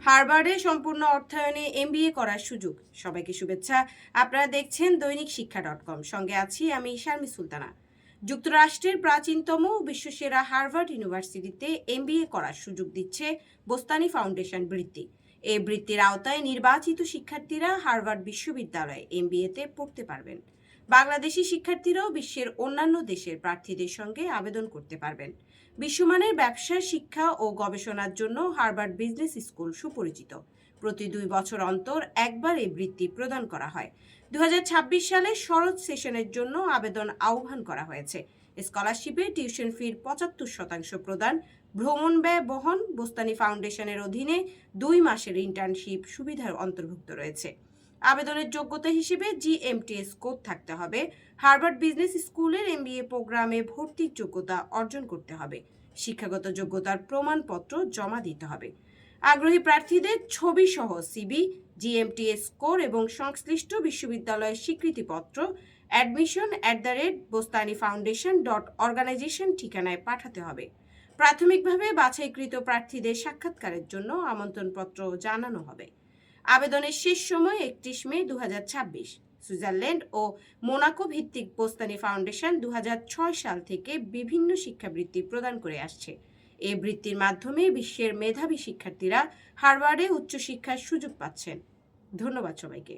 হার্ভার্ডে সম্পূর্ণ অর্থায়নে এমবিএ করার সুযোগ। সবাইকে শুভেচ্ছা। আপনারা দেখছেন দৈনিক শিক্ষা.com। সঙ্গে আছি আমি শারমি সুলতানা। যুক্তরাষ্ট্রের প্রাচীনতম বিশ্বসেরা হার্ভার্ড ইউনিভার্সিটিতে এমবিএ করার সুযোগ দিচ্ছে বোস্তানি ফাউন্ডেশন বৃত্তি। এই বৃত্তির আওতায় নির্বাচিত শিক্ষার্থীরা হার্ভার্ড বিশ্ববিদ্যালয়ে এমবিএতে পড়তে পারবেন। বাংলাদেশি শিক্ষার্থীরাও বিশ্বের অন্যান্য দেশের প্রার্থীদের সঙ্গে আবেদন করতে পারবেন। বিশ্বমানের ব্যবসা, শিক্ষা ও গবেষণার জন্য হার্ভার্ড বিজনেস স্কুল সুপরিচিত। প্রতি 2 বছর অন্তর একবার এই বৃত্তি প্রদান করা হয়। 2026 সালে শরৎ সেশনের জন্য আবেদন আহ্বান করা হয়েছে। স্কলারশিপে টিউশন ফির 75% প্রদান, ভ্রমণ ব্যয় বহন, বোস্তানি ফাউন্ডেশনের অধীনে 2 মাসের ইন্টার্নশিপ সুবিধার অন্তর্ভুক্ত রয়েছে। আবেদনের যোগ্যতা হিসেবে জিএমটিএস কোড থাকতে হবে। হার্ভার্ড বিজনেস স্কুলের এমবিএ প্রোগ্রামে ভর্তির যোগ্যতা অর্জন করতে হবে। শিক্ষাগত যোগ্যতার প্রমাণপত্র জমা দিতে হবে। আগ্রহী প্রার্থীদের ছবি সহ সিবি, জিএমটিএস স্কোর এবং সংশ্লিষ্ট বিশ্ববিদ্যালয়ের স্বীকৃতিপত্র admission@bostanifoundation.organization ঠিকানায় পাঠাতে হবে। প্রাথমিকভাবে বাছাইকৃত প্রার্থীদের সাক্ষাৎকারের জন্য আমন্ত্রণপত্র জানানো হবে। আবেদনের শেষ সময় 31 মে 2026। সুইজারল্যান্ড ও মোনাকো ভিত্তিক বোস্তানি ফাউন্ডেশন 2006 সাল থেকে বিভিন্ন শিক্ষাবৃত্তি প্রদান করে আসছে। এই বৃত্তির মাধ্যমে বিশ্বের মেধাবী শিক্ষার্থীরা হার্ভার্ডে উচ্চশিক্ষার সুযোগ পাচ্ছেন। ধন্যবাদ সবাইকে।